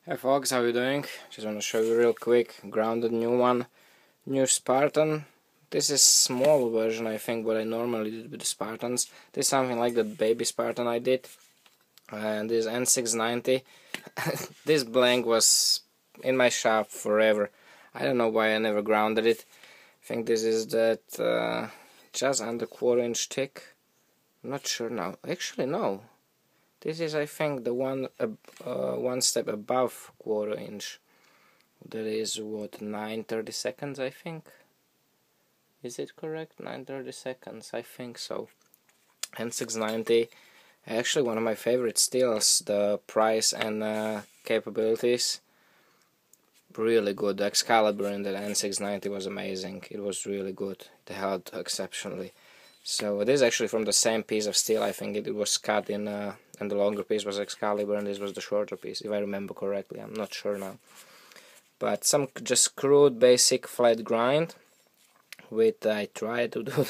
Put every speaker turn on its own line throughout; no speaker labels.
Hey folks, how you doing? Just want to show you real quick, grounded new one, new Spartan. This is small version I think what I normally did with the Spartans. This is something like the baby Spartan I did. And this N690. This blank was in my shop forever. I don't know why I never grounded it. I think this is that just under 1/4 inch thick. I'm not sure now. Actually no. This is, I think, the one step above 1/4 inch. That is what, 9/32, I think. Is it correct? 9/32, I think so. N690, actually one of my favorite steels. The price and capabilities, really good. The Excalibur in the N690 was amazing. It was really good. It held exceptionally. So this is actually from the same piece of steel. I think it was cut in, and the longer piece was Excalibur, and this was the shorter piece, if I remember correctly. I'm not sure now. But some just crude, basic flat grind. With I try to do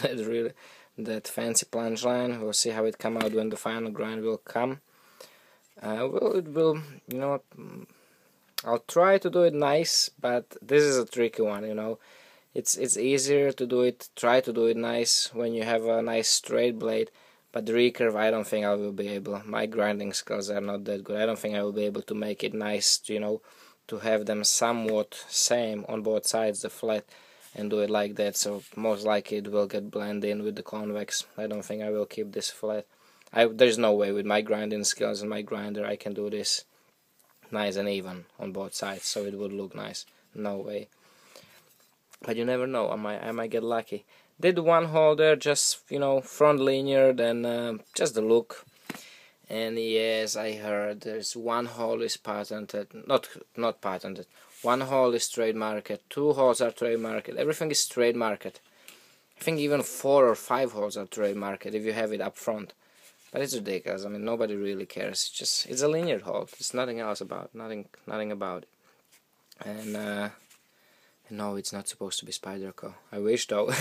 that fancy plunge line. We'll see how it come out when the final grind will come. It will, you know, I'll try to do it nice, but this is a tricky one, you know. It's easier to do it, try to do it nice when you have a nice straight blade, but the recurve I don't think I will be able. My grinding skills are not that good. I don't think I will be able to make it nice, you know, to have them somewhat same on both sides, the flat, and do it like that. So most likely it will get blended in with the convex. I don't think I will keep this flat. There's no way with my grinding skills and my grinder I can do this nice and even on both sides, so it would look nice. No way. But you never know, I might get lucky. Did one hole there, just, you know, front linear, then just the look. And yes, I heard there's one hole is patented, not patented. One hole is trademarked, 2 holes are trademarked, everything is trademarked. I think even 4 or 5 holes are trademarked if you have it up front. But it's ridiculous. I mean, nobody really cares. It's a linear hole. There's nothing else about, nothing about it. And no, it's not supposed to be Spyderco. I wish though.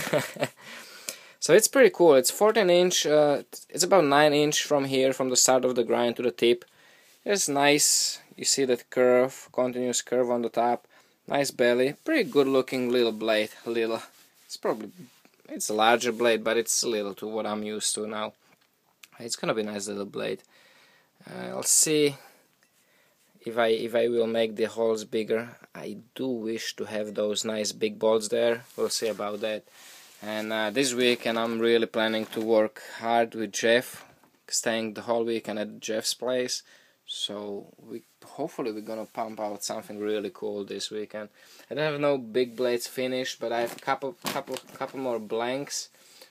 So it's pretty cool. It's 14 inch. It's about 9 inch from here, from the start of the grind to the tip. It's nice. You see that curve, continuous curve on the top. Nice belly. Pretty good looking little blade. It's a larger blade, but it's little to what I'm used to now. It's gonna be a nice little blade. I'll see if I will make the holes bigger. I do wish to have those nice big bolts there. We'll see about that. And this weekend I'm really planning to work hard with Jeff, staying the whole weekend at Jeff's place. So hopefully we're gonna pump out something really cool this weekend. I don't have no big blades finished, but I have couple more blanks.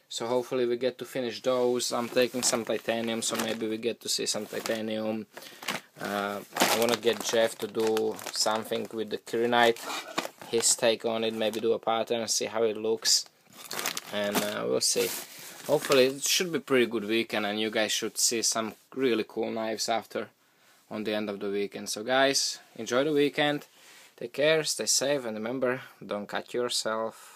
So hopefully we get to finish those. I'm taking some titanium, so maybe we get to see some titanium. I want to get Jeff to do something with the Kyrite, his take on it, maybe do a pattern, see how it looks, and we'll see. Hopefully it should be a pretty good weekend, and you guys should see some really cool knives after on the end of the weekend. So guys, enjoy the weekend, take care, stay safe, and remember, don't cut yourself.